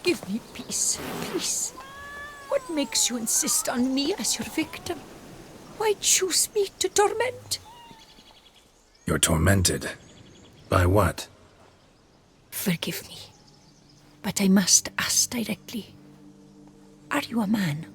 Give me peace, please. What makes you insist on me as your victim? Why choose me to torment? You're tormented. By what? Forgive me, but I must ask directly. Are you a man?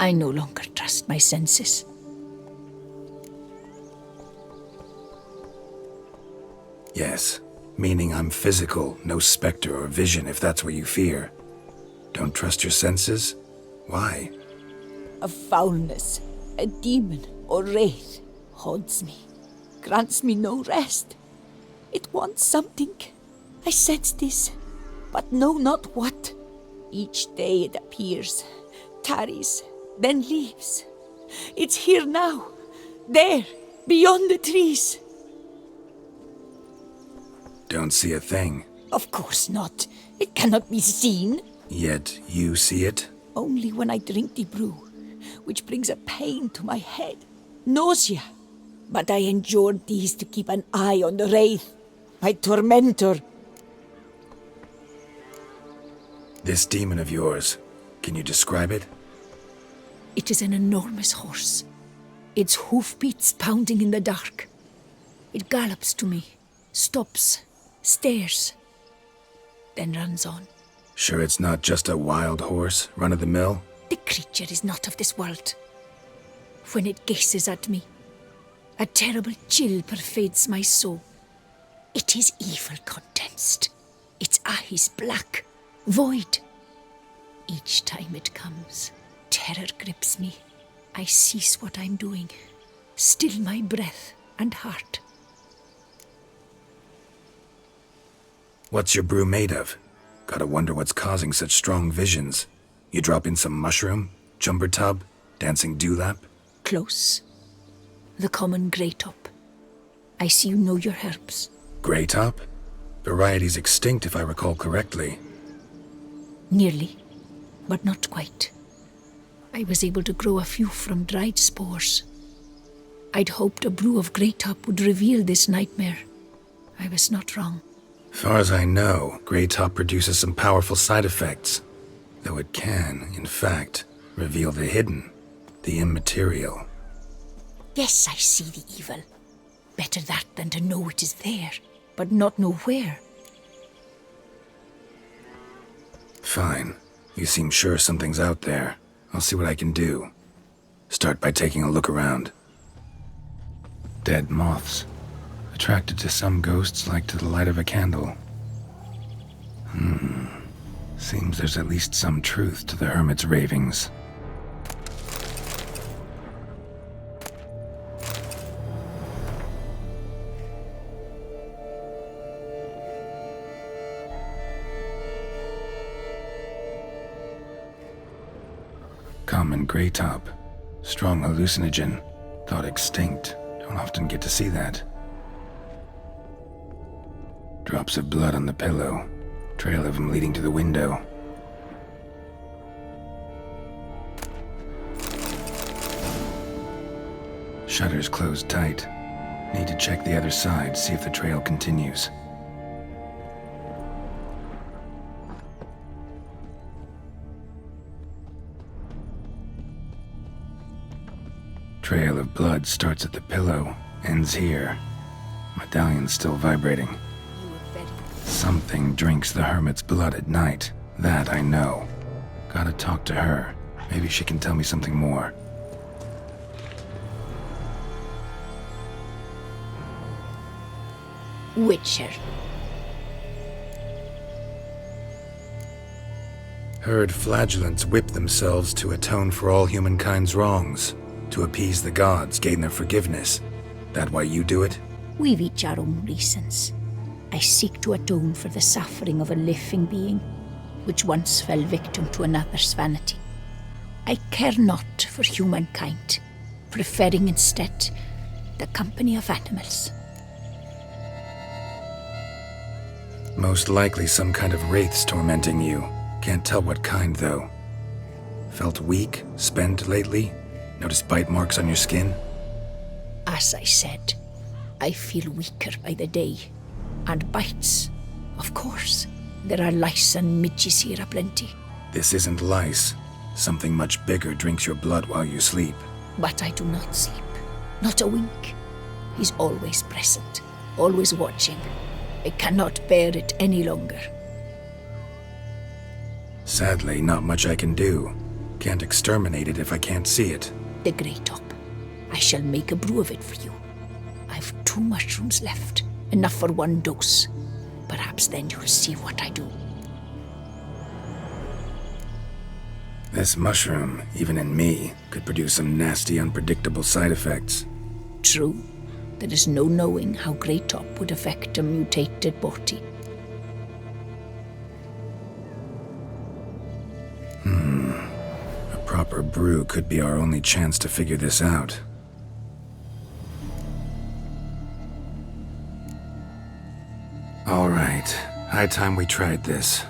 I no longer trust my senses. Yes, meaning I'm physical, no specter or vision if that's what you fear. Don't trust your senses? Why? A foulness, a demon or wraith haunts me, grants me no rest. It wants something. I sense this, but know not what. Each day it appears, tarries, then leaves. It's here now, there, beyond the trees. Don't see a thing. Of course not. It cannot be seen. Yet you see it? Only when I drink the brew, which brings a pain to my head, nausea. But I endured these to keep an eye on the wraith, my tormentor. This demon of yours, can you describe it? It is an enormous horse, its hoofbeats pounding in the dark. It gallops to me, stops, stares, then runs on. Sure it's not just a wild horse, run-of-the-mill? The creature is not of this world. When it gazes at me, a terrible chill pervades my soul. It is evil condensed, its eyes black, void. Each time it comes, terror grips me. I cease what I'm doing, still my breath and heart. What's your brew made of? Gotta wonder what's causing such strong visions. You drop in some mushroom, jumper tub, dancing dewlap? Close. The common grey top. I see you know your herbs. Grey top? Variety's extinct if I recall correctly. Nearly, but not quite. I was able to grow a few from dried spores. I'd hoped a brew of grey top would reveal this nightmare. I was not wrong. Far as I know, grey top produces some powerful side effects. Though it can, in fact, reveal the hidden, the immaterial. Yes, I see the evil. Better that than to know it is there, but not know where. Fine. You seem sure something's out there. I'll see what I can do. Start by taking a look around. Dead moths. Attracted to some ghosts like to the light of a candle. Seems there's at least some truth to the hermit's ravings. Common grey top. Strong hallucinogen. Thought extinct. Don't often get to see that. Drops of blood on the pillow. Trail of him leading to the window. Shutters closed tight. Need to check the other side, see if the trail continues. Trail of blood starts at the pillow, ends here. Medallion's still vibrating. Something drinks the hermit's blood at night. That I know. Gotta talk to her. Maybe she can tell me something more. Witcher. Heard flagellants whip themselves to atone for all humankind's wrongs. To appease the gods, gain their forgiveness. That why you do it? We've each our own reasons. I seek to atone for the suffering of a living being, which once fell victim to another's vanity. I care not for humankind, preferring instead the company of animals. Most likely some kind of wraiths tormenting you. Can't tell what kind, though. Felt weak, spent lately? Noticed bite marks on your skin? As I said, I feel weaker by the day. And bites, of course, There are lice and midges here aplenty. This isn't lice. Something much bigger drinks your blood while you sleep. But I do not sleep. Not a wink. He's always present, always watching. I cannot bear it any longer. Sadly, not much I can do. Can't exterminate it if I can't see it. The grey top. I shall make a brew of it for you. I've 2 mushrooms left, enough for 1 dose. Perhaps then you'll see what I do. This mushroom, even in me, could produce some nasty, unpredictable side effects. True. There is no knowing how grey top would affect a mutated body. A proper brew could be our only chance to figure this out. All right, high time we tried this.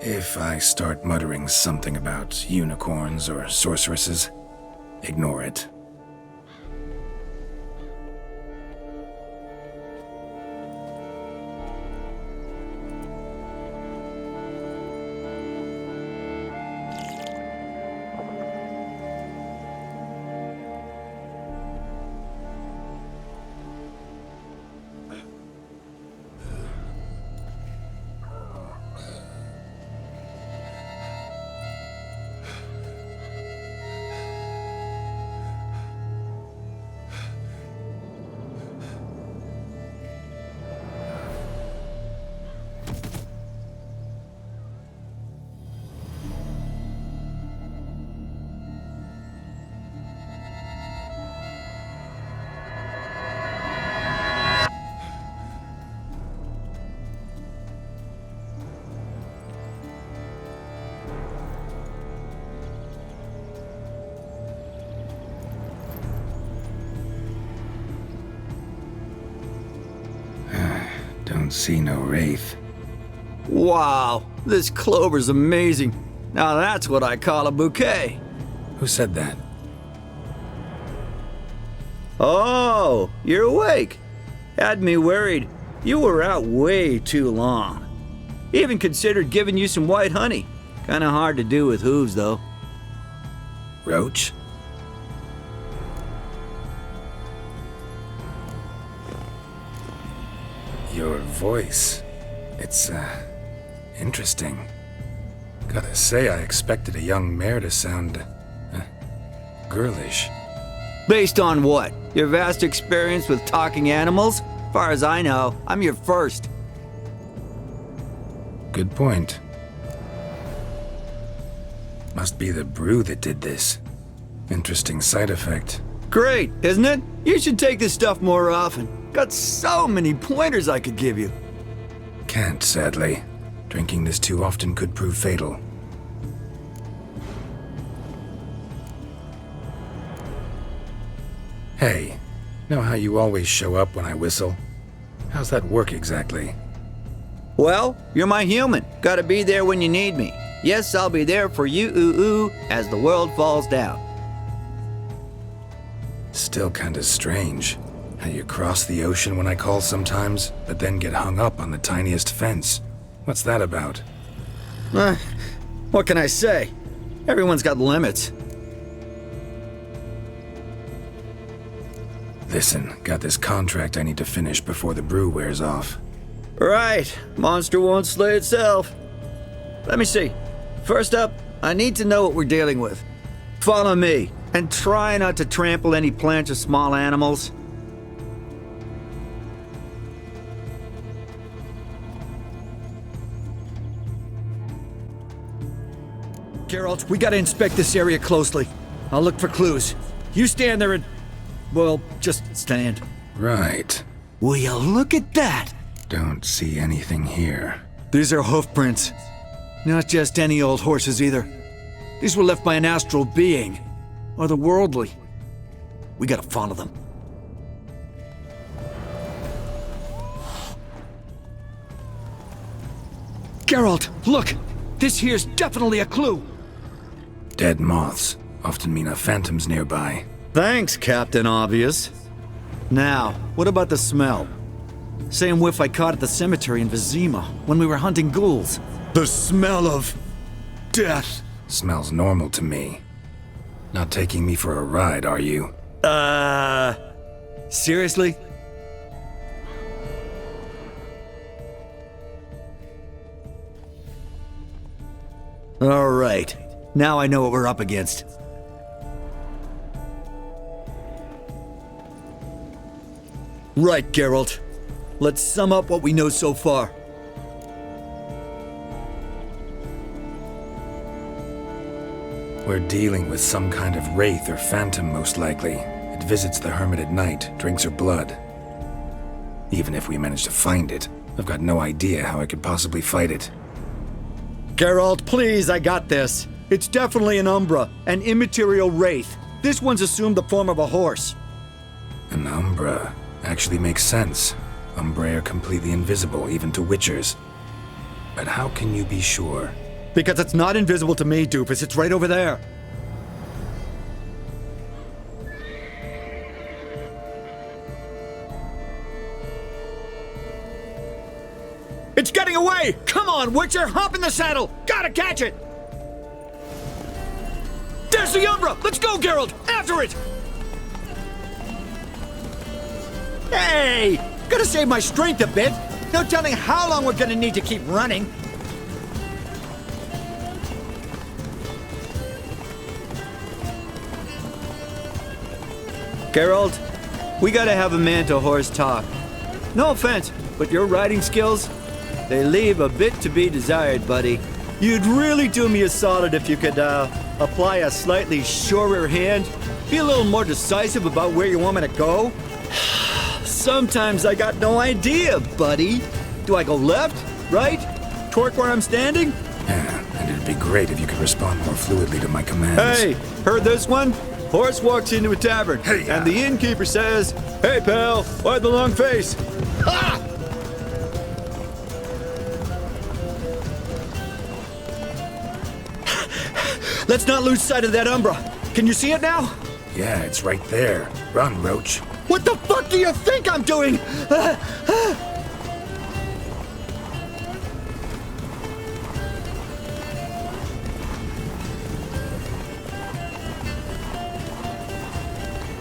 If I start muttering something about unicorns or sorceresses, ignore it. Don't see no wraith. Wow, this clover's amazing. Now that's what I call a bouquet. Who said that? Oh, you're awake. Had me worried. You were out way too long. Even considered giving you some white honey. Kinda hard to do with hooves, though. Roach? Your voice. It's, interesting. Gotta say, I expected a young mare to sound, girlish. Based on what? Your vast experience with talking animals? Far as I know, I'm your first. Good point. Must be the brew that did this. Interesting side effect. Great, isn't it? You should take this stuff more often. Got so many pointers I could give you. Can't, sadly. Drinking this too often could prove fatal. Hey, know how you always show up when I whistle? How's that work exactly? Well, you're my human. Gotta be there when you need me. Yes, I'll be there for you, ooh, as the world falls down. Still kinda strange. How you cross the ocean when I call sometimes, but then get hung up on the tiniest fence. What's that about? What can I say? Everyone's got limits. Listen, got this contract I need to finish before the brew wears off. Right, monster won't slay itself. Let me see. First up, I need to know what we're dealing with. Follow me, and try not to trample any plants or small animals. Geralt, we gotta inspect this area closely. I'll look for clues. You stand there and... well, just stand. Right. Will you look at that? Don't see anything here. These are hoof prints. Not just any old horses either. These were left by an astral being. Otherworldly. We gotta follow them. Geralt, look! This here's definitely a clue! Dead moths often mean a phantom's nearby. Thanks, Captain Obvious. Now, what about the smell? Same whiff I caught at the cemetery in Vizima when we were hunting ghouls. The smell of... death. Smells normal to me. Not taking me for a ride, are you? Seriously? All right. Now I know what we're up against. Right, Geralt. Let's sum up what we know so far. We're dealing with some kind of wraith or phantom, most likely. It visits the hermit at night, drinks her blood. Even if we manage to find it, I've got no idea how I could possibly fight it. Geralt, please, I got this. It's definitely an Umbra, an immaterial wraith. This one's assumed the form of a horse. An Umbra actually makes sense. Umbra are completely invisible, even to witchers. But how can you be sure? Because it's not invisible to me, Doofus. It's right over there. It's getting away! Come on, Witcher! Hop in the saddle! Gotta catch it! There's the Umbra! Let's go, Geralt! After it! Hey! Gotta save my strength a bit. No telling how long we're gonna need to keep running. Geralt, we gotta have a man-to-horse talk. No offense, but your riding skills, they leave a bit to be desired, buddy. You'd really do me a solid if you could, apply a slightly surer hand. Be a little more decisive about where you want me to go. Sometimes I got no idea, buddy. Do I go left, right, torque where I'm standing? Yeah, and it'd be great if you could respond more fluidly to my commands. Hey, heard this one? Horse walks into a tavern, Hey, and the innkeeper says, "Hey, pal, why the long face?" Ha! Let's not lose sight of that Umbra. Can you see it now? Yeah, it's right there. Run, Roach. What the fuck do you think I'm doing?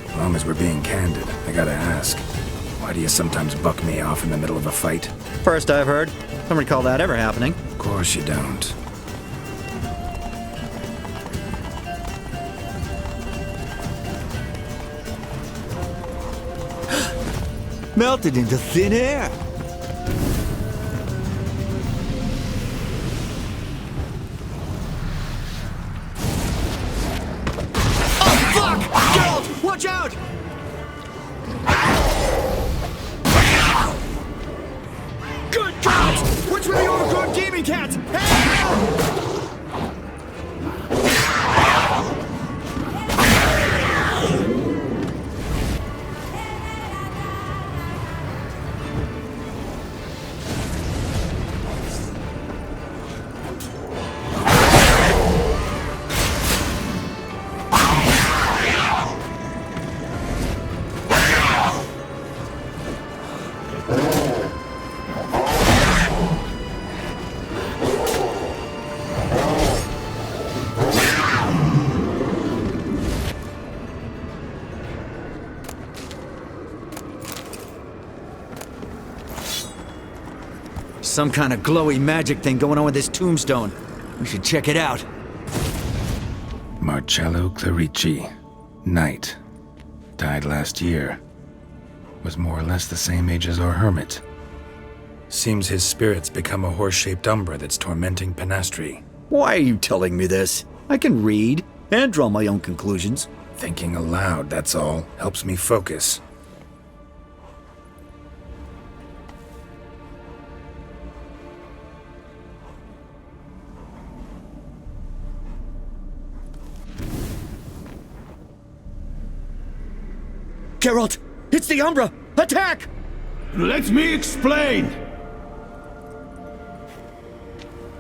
As long as we're being candid, I gotta ask. Why do you sometimes buck me off in the middle of a fight? First I've heard. Don't recall that ever happening. Of course you don't. Melted into thin air. Oh, fuck! Geralt, watch out! Good God! What's with the overgrown demon cats? Help! Some kind of glowy magic thing going on with this tombstone. We should check it out. Marcello Clarici. Knight. Died last year. Was more or less the same age as our hermit. Seems his spirit's become a horse-shaped umbra that's tormenting Penastri. Why are you telling me this? I can read and draw my own conclusions. Thinking aloud, that's all. Helps me focus. Geralt, it's the Umbra! Attack! Let me explain!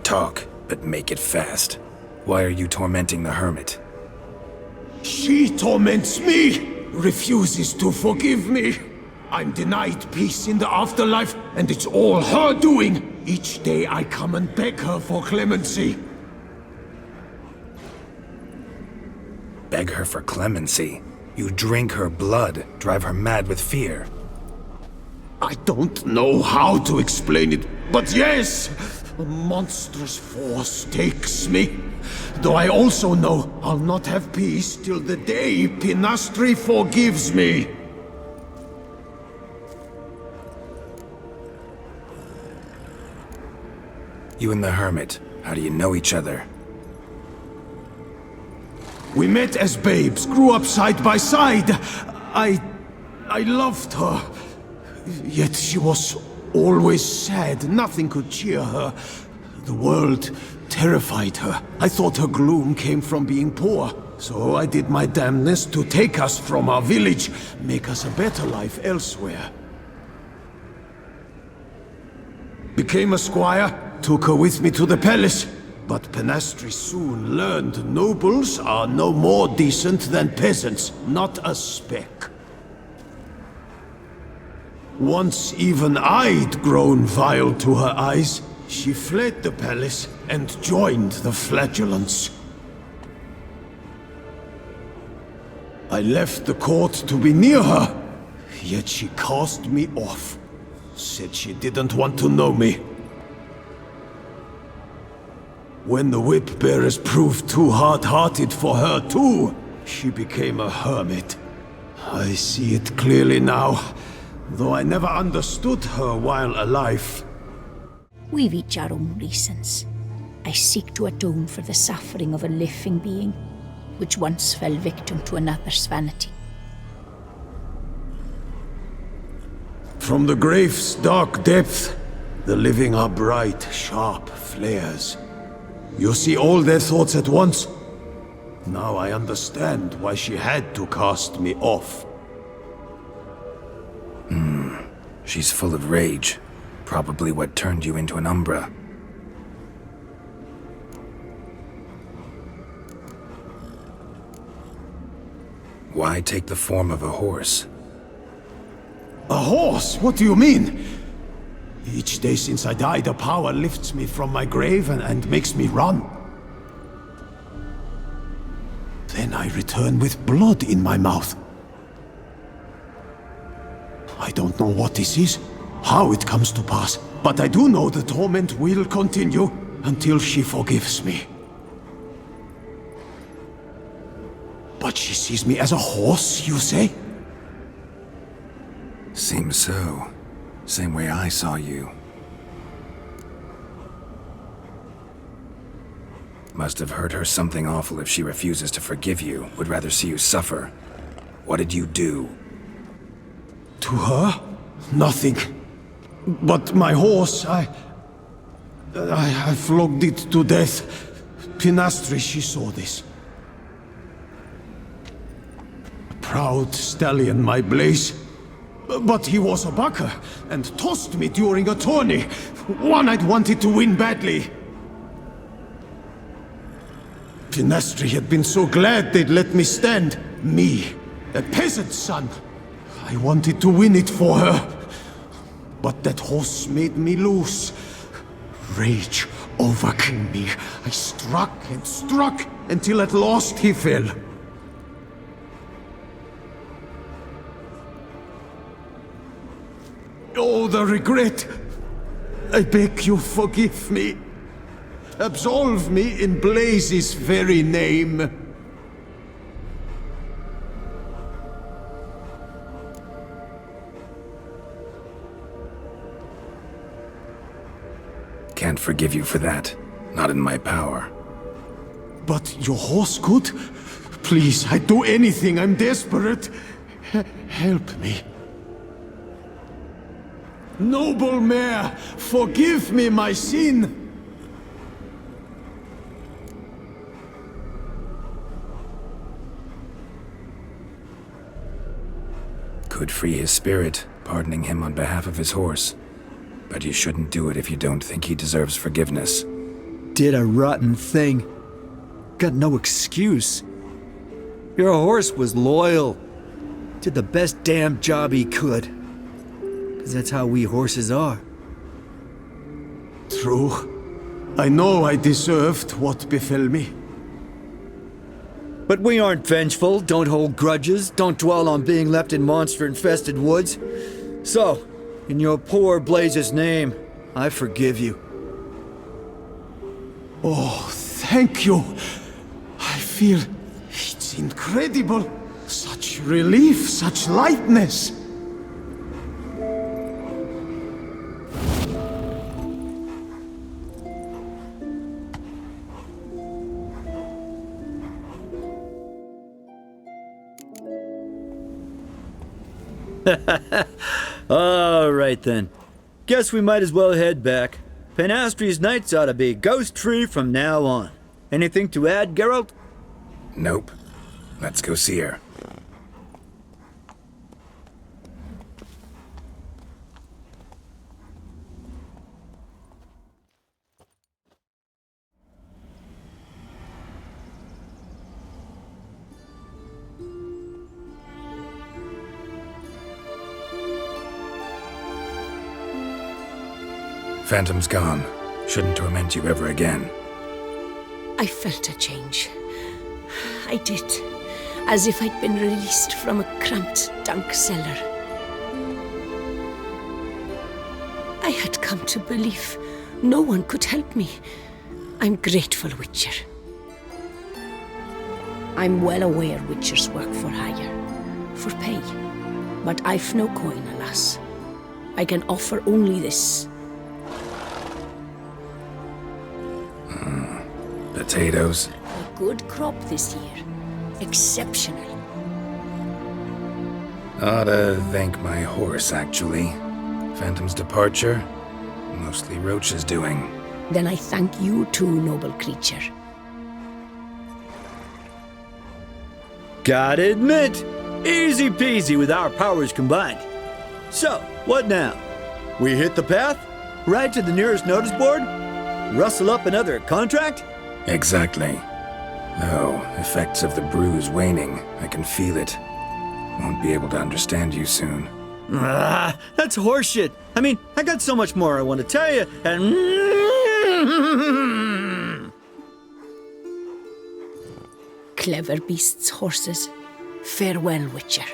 Talk, but make it fast. Why are you tormenting the hermit? She torments me, refuses to forgive me. I'm denied peace in the afterlife, and it's all her doing. Each day I come and beg her for clemency. Beg her for clemency? You drink her blood, drive her mad with fear. I don't know how to explain it, but yes, a monstrous force takes me. Though I also know I'll not have peace till the day Pinastri forgives me. You and the hermit, how do you know each other? We met as babes, grew up side by side. I loved her. Yet she was always sad. Nothing could cheer her. The world terrified her. I thought her gloom came from being poor. So I did my damnedest to take us from our village, make us a better life elsewhere. Became a squire, took her with me to the palace. But Pinastri soon learned nobles are no more decent than peasants, not a speck. Once even I'd grown vile to her eyes, she fled the palace and joined the flagellants. I left the court to be near her, yet she cast me off. Said she didn't want to know me. When the whip-bearers proved too hard-hearted for her too, she became a hermit. I see it clearly now, though I never understood her while alive. We've each our own reasons. I seek to atone for the suffering of a living being, which once fell victim to another's vanity. From the grave's dark depth, the living are bright, sharp flares. You see all their thoughts at once? Now I understand why she had to cast me off. She's full of rage. Probably what turned you into an Umbra. Why take the form of a horse? A horse? What do you mean? Each day since I died, a power lifts me from my grave and makes me run. Then I return with blood in my mouth. I don't know what this is, how it comes to pass, but I do know the torment will continue until she forgives me. But she sees me as a horse, you say? Seems so. Same way I saw you. Must have hurt her something awful if she refuses to forgive you, would rather see you suffer. What did you do? To her? Nothing. But my horse, I flogged it to death. Pinastri, she saw this. Proud stallion, my Blaze. But he was a bucker, and tossed me during a tourney. One I'd wanted to win badly. Pinastri had been so glad they'd let me stand. Me, a peasant's son. I wanted to win it for her. But that horse made me lose. Rage overcame me. I struck and struck, until at last he fell. Oh, the regret! I beg you forgive me. Absolve me in Blaze's very name. Can't forgive you for that. Not in my power. But your horse could? Please, I'd do anything. I'm desperate. Help me. Noble mare, forgive me my sin. could free his spirit, pardoning him on behalf of his horse. But you shouldn't do it if you don't think he deserves forgiveness. Did a rotten thing. Got no excuse. Your horse was loyal. Did the best damn job he could. 'Cause that's how we horses are. True. I know I deserved what befell me. But we aren't vengeful, don't hold grudges, don't dwell on being left in monster-infested woods. So, in your poor Blaze's name, I forgive you. Oh, thank you. I feel it's incredible. Such relief, such lightness. All right then. Guess we might as well head back. Penastri's nights ought to be ghost-free from now on. Anything to add, Geralt? Nope. Let's go see her. Phantom's gone. Shouldn't torment you ever again. I felt a change. I did. As if I'd been released from a cramped, dank cellar. I had come to believe no one could help me. I'm grateful, Witcher. I'm well aware Witchers work for hire, for pay. But I've no coin, alas. I can offer only this. Potatoes. A good crop this year. Exceptional. Ought to thank my horse, actually. Phantom's departure, mostly Roach's doing. Then I thank you too, noble creature. Gotta admit, easy peasy with our powers combined. So, what now? We hit the path? Ride to the nearest notice board? Rustle up another contract? Exactly. Though, effects of the brew's waning. I can feel it. Won't be able to understand you soon. Ah, that's horseshit. I mean, I got so much more I want to tell you, and... Clever beasts, horses. Farewell, Witcher.